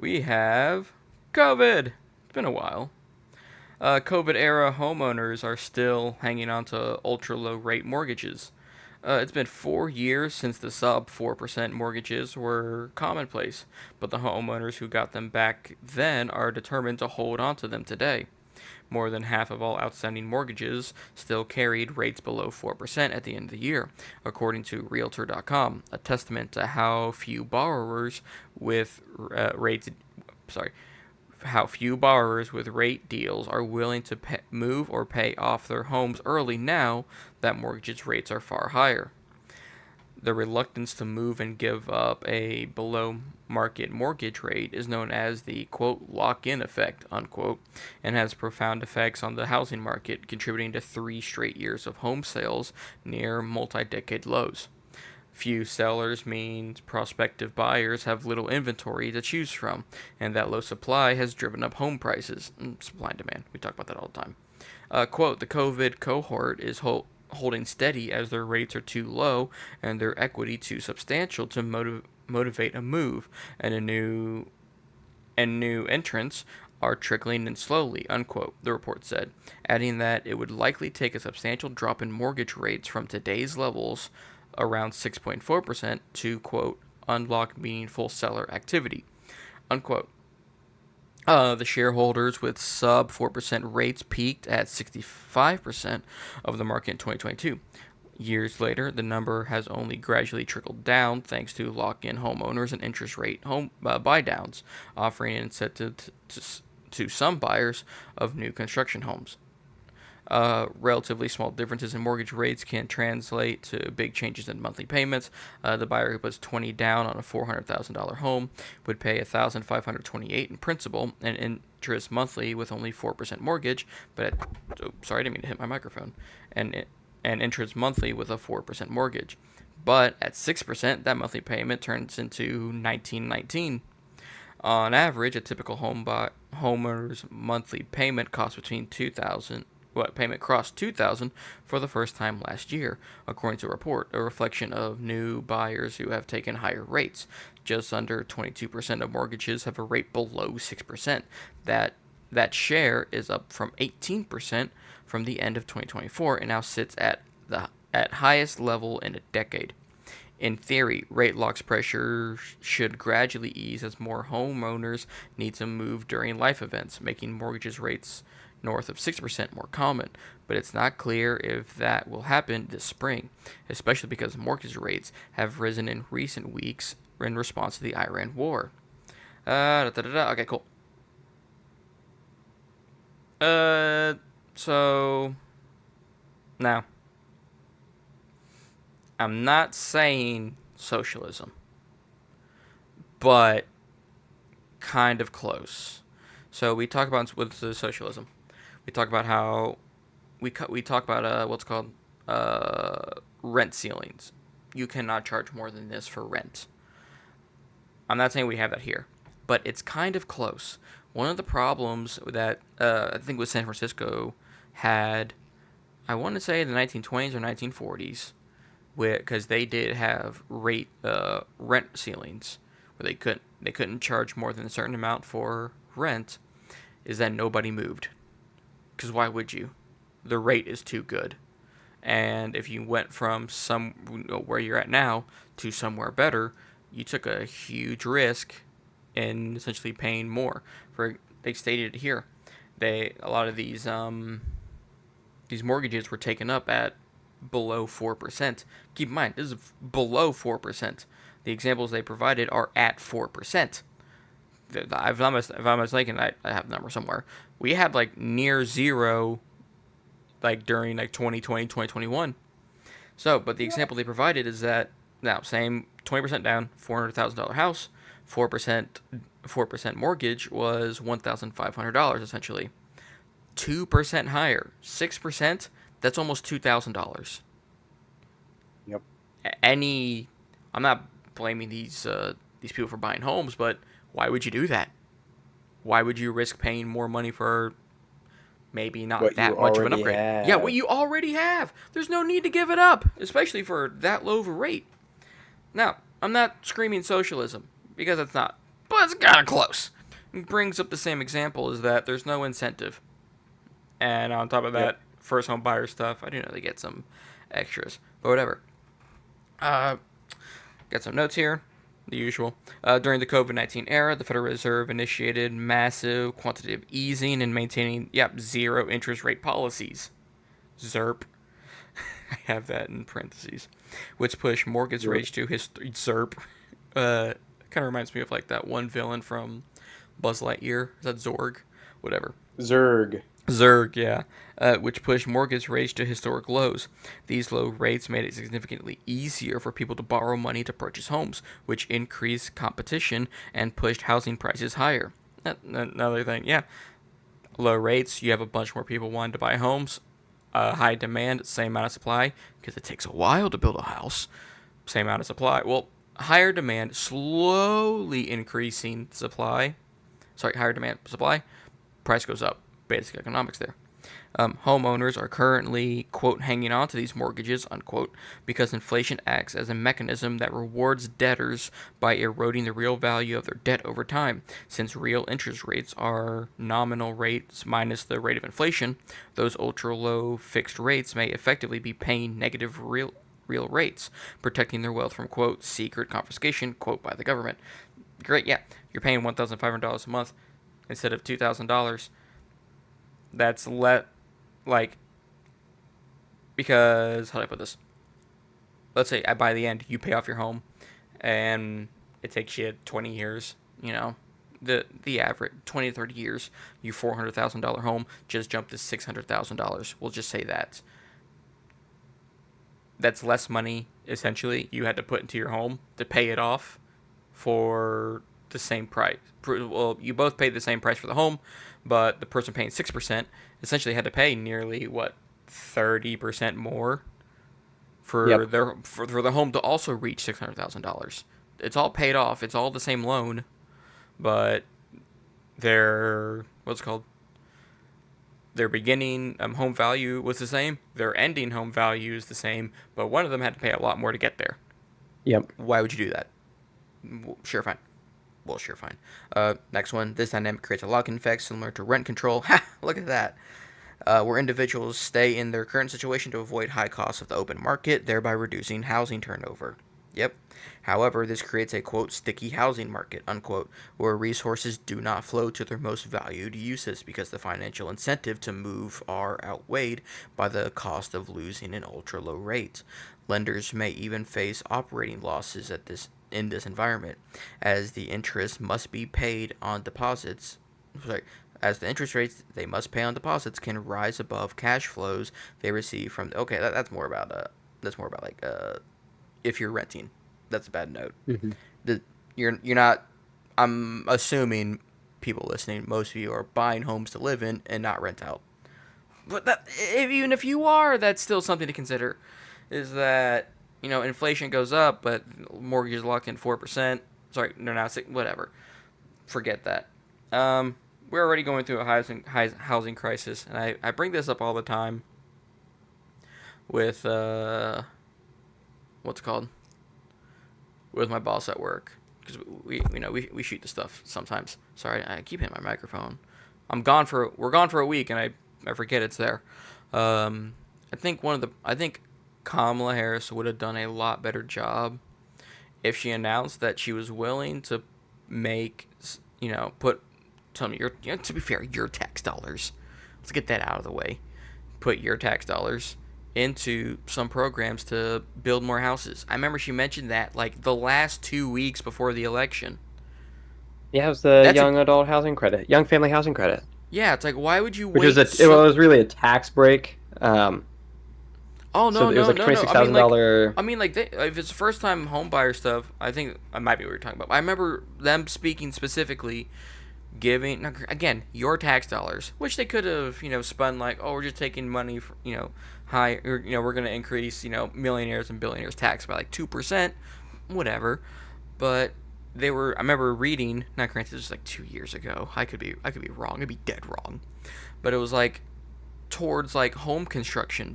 We have COVID. It's been a while. COVID era homeowners are still hanging on to ultra low rate mortgages. It's been 4 years since the sub 4% mortgages were commonplace, but the homeowners who got them back then are determined to hold on to them today. More than half of all outstanding mortgages still carried rates below 4% at the end of the year, according to Realtor.com, a testament to sorry, how few borrowers with rate deals are willing to move or pay off their homes early now that mortgage rates are far higher. The reluctance to move and give up a below market mortgage rate is known as the quote lock in effect unquote and has profound effects on the housing market, contributing to 3 straight years of home sales near multi-decade lows. Few sellers means prospective buyers have little inventory to choose from, and that low supply has driven up home prices. Supply and demand. We talk about that all the time. Quote, the COVID cohort is holding steady as their rates are too low and their equity too substantial to motivate a move, and new entrants are trickling in slowly, unquote, the report said, adding that it would likely take a substantial drop in mortgage rates from today's levels, around 6.4%, to, quote, unlock meaningful seller activity, unquote. The shareholders with sub 4% rates peaked at 65% of the market in 2022. Years later, the number has only gradually trickled down thanks to lock-in homeowners and interest rate home buy-downs, offering an incentive to some buyers of new construction homes. Relatively small differences in mortgage rates can translate to big changes in monthly payments. The buyer who puts $20 down on a $400,000 home would pay $1,528 in principal and interest monthly with only 4% mortgage. Sorry, I didn't mean to hit my microphone. And interest monthly with a 4% mortgage. But at 6%, that monthly payment turns into $1,919. On average, a typical homeowner's monthly payment costs between payment crossed 2,000 for the first time last year, according to a report, a reflection of new buyers who have taken higher rates. Just under 22% of mortgages have a rate below 6%. That share is up from 18% from the end of 2024 and now sits at highest level in a decade. In theory, rate locks pressure should gradually ease as more homeowners need to move during life events, making mortgage rates north of 6% more common, but it's not clear if that will happen this spring, especially because mortgage rates have risen in recent weeks in response to the Iran war. Okay, cool. So now, I'm not saying socialism, but kind of close. So we talk about with the socialism. We talk about how we talk about what's called rent ceilings. You cannot charge more than this for rent. I'm not saying we have that here, but it's kind of close. One of the problems that I think with San Francisco had, I want to say the 1920s or 1940s, because they did have rent ceilings where they couldn't charge more than a certain amount for rent, is that nobody moved. Because why would you? The rate is too good. And if you went from where you're at now to somewhere better, you took a huge risk in essentially paying more. They stated here, a lot of these mortgages were taken up at below 4%. Keep in mind, this is below 4%. The examples they provided are at 4%. If I'm mistaken, I have the number somewhere. We had like near zero, like during like 2020, 2021. So, but the example they provided is that now same 20% down, $400,000 house, 4% mortgage was $1,500 essentially. 2% higher, 6%. That's almost $2,000. Yep. I'm not blaming these people for buying homes, but why would you do that? Why would you risk paying more money for maybe not What you that much of an already upgrade? Yeah, what have. you already have. There's no need to give it up, especially for that low of a rate. Now, I'm not screaming socialism, because it's not. but it's kind of close. It brings up the same example, is that there's no incentive. And on top of that, Yep. first home buyer stuff, I do know they get some extras, but whatever. Got some notes here, the usual. During the COVID-19 era, the Federal Reserve initiated massive quantitative easing and maintaining, zero interest rate policies. ZERP. I have that in parentheses. Which pushed mortgage rates to ZERP. Kind of reminds me of like that one villain from Buzz Lightyear. Is that Zorg? Whatever. Zerg. Zerg, yeah, which pushed mortgage rates to historic lows. These low rates made it significantly easier for people to borrow money to purchase homes, which increased competition and pushed housing prices higher. Another thing, yeah, low rates, you have a bunch more people wanting to buy homes. High demand, same amount of supply, because it takes a while to build a house. Same amount of supply. Well, higher demand, slowly increasing supply. Higher demand, supply, price goes up. Basic economics there. Homeowners are currently, quote, hanging on to these mortgages, unquote, because inflation acts as a mechanism that rewards debtors by eroding the real value of their debt over time. Since real interest rates are nominal rates minus the rate of inflation, those ultra-low fixed rates may effectively be paying negative real rates, protecting their wealth from, quote, secret confiscation, quote, by the government. Great, yeah, you're paying $1,500 a month instead of $2,000. That's because, how do I put this? Let's say by the end you pay off your home and it takes you 20 years, the average 20 to 30 years, your $400,000 home just jumped to $600,000. We'll just say that. That's less money, essentially, you had to put into your home to pay it off for the same price. Well, you both paid the same price for the home, but the person paying 6% essentially had to pay nearly 30% more for the home to also reach $600,000. It's all paid off. It's all the same loan, but their beginning home value was the same. Their ending home value is the same, but one of them had to pay a lot more to get there. Yep. Why would you do that? Sure, fine. Next one. This dynamic creates a lock-in effect similar to rent control. Ha! Look at that. Where individuals stay in their current situation to avoid high costs of the open market, thereby reducing housing turnover. Yep. However, this creates a, quote, sticky housing market, unquote, where resources do not flow to their most valued uses because the financial incentive to move are outweighed by the cost of losing an ultra-low rate. Lenders may even face operating losses in this environment, as the interest must be paid on deposits. As the interest rates they must pay on deposits can rise above cash flows they receive from. Okay, that's more about if you're renting. That's a bad note. Mm-hmm. You're not. I'm assuming people listening, most of you are buying homes to live in and not rent out. But even if you are, that's still something to consider. Is that inflation goes up, but mortgages locked in 4%. Sorry, they're now 6. Whatever. Forget that. We're already going through a housing crisis, and I bring this up all the time with with my boss at work, because we shoot the stuff sometimes. Sorry, I keep hitting my microphone. We're gone for a week, and I forget it's there. I think Kamala Harris would have done a lot better job if she announced that she was willing to make, to be fair, your tax dollars. Let's get that out of the way. Put your tax dollars into some programs to build more houses. I remember she mentioned that the last 2 weeks before the election. Yeah, it was the adult housing credit, young family housing credit. Yeah, it's why would you wait? It was really a tax break. Oh no, so it was $26,000. I mean, if it's first time home buyer stuff, I think I might be what you're talking about. I remember them speaking specifically, giving again your tax dollars, which they could have spun we're just taking money for, high, or we're gonna increase millionaires and billionaires tax by 2%, whatever. But I remember reading, not granted, this was 2 years ago. I could be wrong. I'd be dead wrong, but it was towards home construction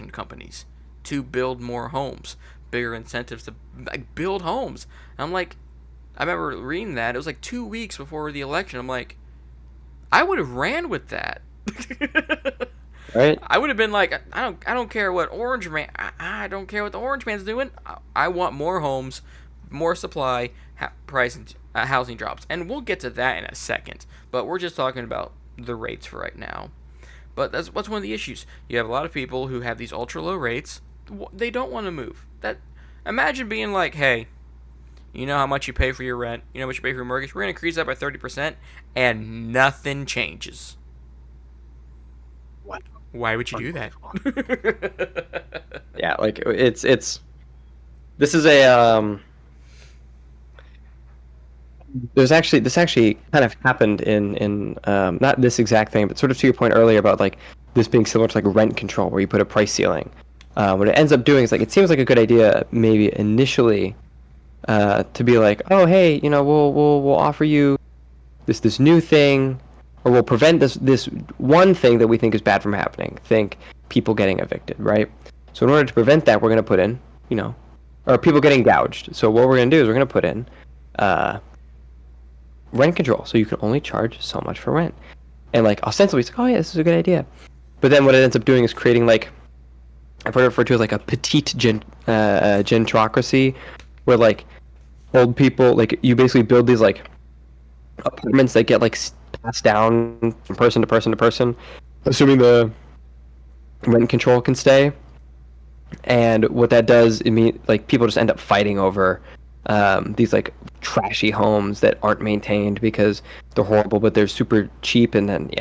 companies to build more homes, bigger incentives to build homes. And I'm I remember reading that. It was like 2 weeks before the election. I'm like, I would have ran with that. Right? I would have been like, I don't care what Orange Man, I don't care what the Orange Man's doing. I want more homes, more supply, price, housing drops, and we'll get to that in a second. But we're just talking about the rates for right now. But that's what's one of the issues. You have a lot of people who have these ultra low rates. They don't want to move. Imagine being like, hey, you know how much you pay for your rent, you know how much you pay for your mortgage. We're gonna increase that by 30%, and nothing changes. What? Why would you do that? Yeah, like it's this is a this actually kind of happened in not this exact thing, but sort of to your point earlier about like this being similar to like rent control where you put a price ceiling. What it ends up doing is like it seems like a good idea maybe initially to be like, oh hey, you know, we'll offer you this new thing, or we'll prevent this one thing that we think is bad from happening. Think people getting evicted, right? So in order to prevent that, we're going to put in, you know, or people getting gouged. So what we're going to do is we're going to put in rent control, so you can only charge so much for rent. And like ostensibly, it's like, oh yeah, this is a good idea. But then what it ends up doing is creating like I've heard it referred to as like a petite gentrocracy, where like old people, like you basically build these like apartments that get like passed down from person to person to person, assuming the rent control can stay. And what that does, it mean like people just end up fighting over these like trashy homes that aren't maintained because they're horrible, but they're super cheap. And then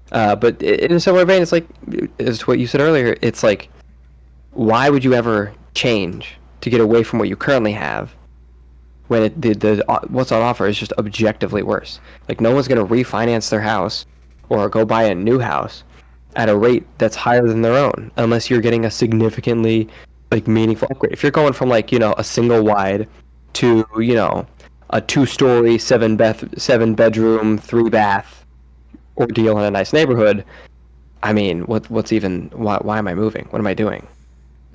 but in a similar vein, it's like as what you said earlier. It's like, why would you ever change to get away from what you currently have when the what's on offer is just objectively worse? Like no one's going to refinance their house or go buy a new house at a rate that's higher than their own unless you're getting a significantly like meaningful upgrade. If you're going from like, you know, a single wide to, you know, a 2-story, 7-bedroom, 3-bath ordeal in a nice neighborhood, I mean, what's even why am I moving? What am I doing?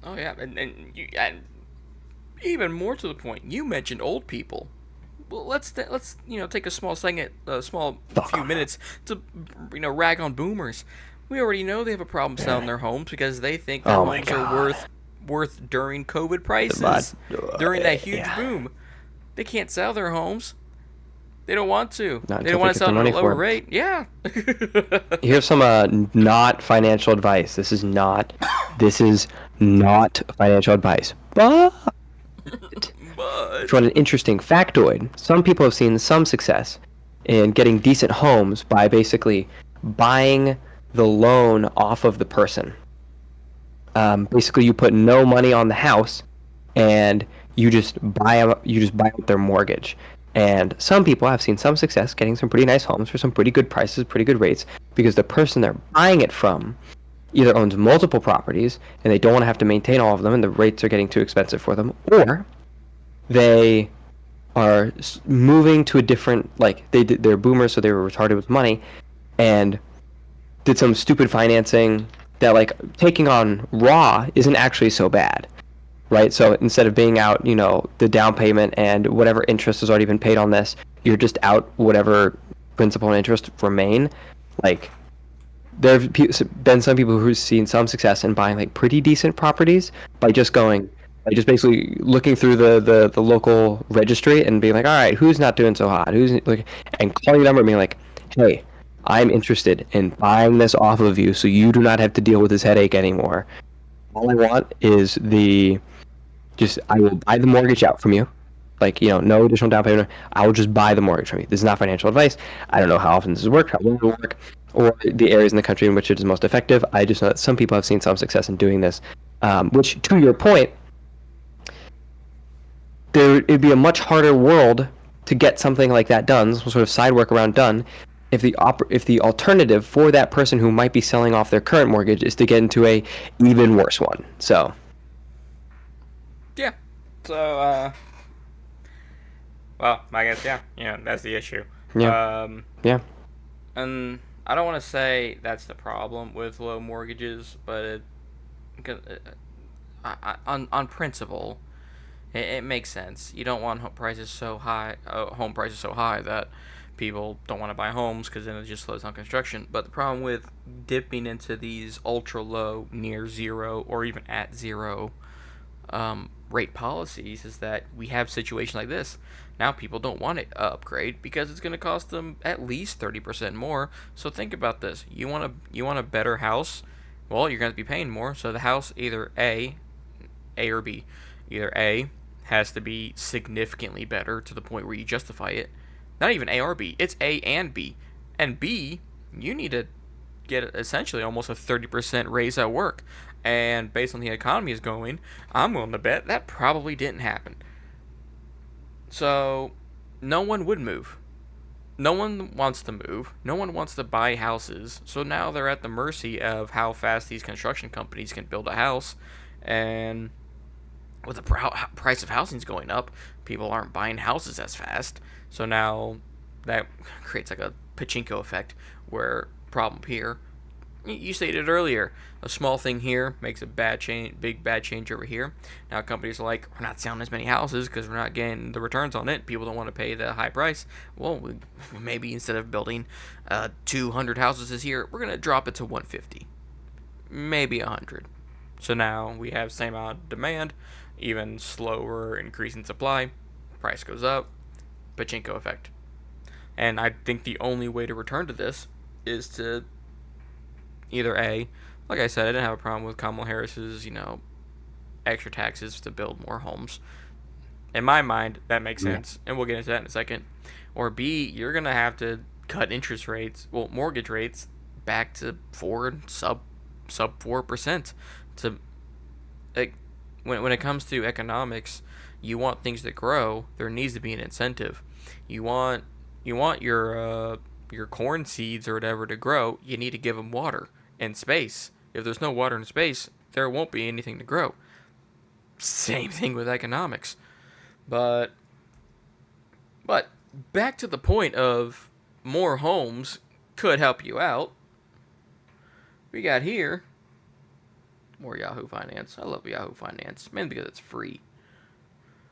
Oh yeah, and even more to the point, you mentioned old people. Well, let's you know, take a small second, few minutes to, you know, rag on boomers. We already know they have a problem selling their homes because they think their homes are worth during COVID prices, during that huge boom. They can't sell their homes. They don't want to. They don't want to sell them at a lower rate. Yeah. Here's some not financial advice. This is not financial advice. But if you want an interesting factoid, some people have seen some success in getting decent homes by basically buying the loan off of the person. Basically, you put no money on the house, and you just buy out their mortgage. And some people have seen some success getting some pretty nice homes for some pretty good prices, pretty good rates, because the person they're buying it from either owns multiple properties and they don't want to have to maintain all of them and the rates are getting too expensive for them, or they are moving to a different, like they're boomers, so they were retarded with money and did some stupid financing that, like, taking on raw isn't actually so bad. Right, so instead of being out, you know, the down payment and whatever interest has already been paid on this, you're just out whatever principal and interest remain. Like, there have been some people who've seen some success in buying like pretty decent properties by just basically looking through the local registry and being like, all right, who's not doing so hot? Who's like, and calling the number and being like, hey, I'm interested in buying this off of you, so you do not have to deal with this headache anymore. All I want is I will buy the mortgage out from you. Like, you know, no additional down payment. I will just buy the mortgage from you. This is not financial advice. I don't know how often this has worked, how well it will work, or the areas in the country in which it is most effective. I just know that some people have seen some success in doing this. Which, to your point, it'd be a much harder world to get something like that done, some sort of side work around done, if the alternative for that person who might be selling off their current mortgage is to get into a even worse one. So. Yeah. So, well, I guess, yeah, that's the issue. Yeah. Yeah. And I don't want to say that's the problem with low mortgages, but on principle, It makes sense. You don't want home prices so high that people don't want to buy homes because then it just slows down construction. But the problem with dipping into these ultra low, near zero, or even at zero rate policies is that we have a situation like this. Now people don't want to upgrade because it's going to cost them at least 30% more. So think about this. You want a better house? Well, you're going to be paying more. So the house either A or B. Either A has to be significantly better to the point where you justify it. Not even A or B. It's A and B. And B, you need to get essentially almost a 30% raise at work. And based on the economy is going, I'm willing to bet that probably didn't happen. So, no one would move. No one wants to move. No one wants to buy houses. So now they're at the mercy of how fast these construction companies can build a house. And with the price of housing's going up, people aren't buying houses as fast. So now that creates like a pachinko effect where problem here. You stated earlier, a small thing here makes a big bad change over here. Now companies are like, we're not selling as many houses because we're not getting the returns on it. People don't want to pay the high price. Well, maybe instead of building 200 houses this year, we're gonna drop it to 150, maybe 100. So now we have same amount of demand, even slower increase in supply, price goes up, pachinko effect. And I think the only way to return to this is to either A, like I said, I didn't have a problem with Kamala Harris's, extra taxes to build more homes. In my mind, that makes sense, and we'll get into that in a second. Or B, you're gonna have to cut interest rates, mortgage rates, back to sub 4%. To like, when it comes to economics, you want things to grow. There needs to be an incentive. You want your corn seeds or whatever to grow. You need to give them water and space. If there's no water and space, there won't be anything to grow. Same thing with economics. But back to the point of more homes could help you out. We got here more Yahoo Finance. I love Yahoo Finance, mainly because it's free.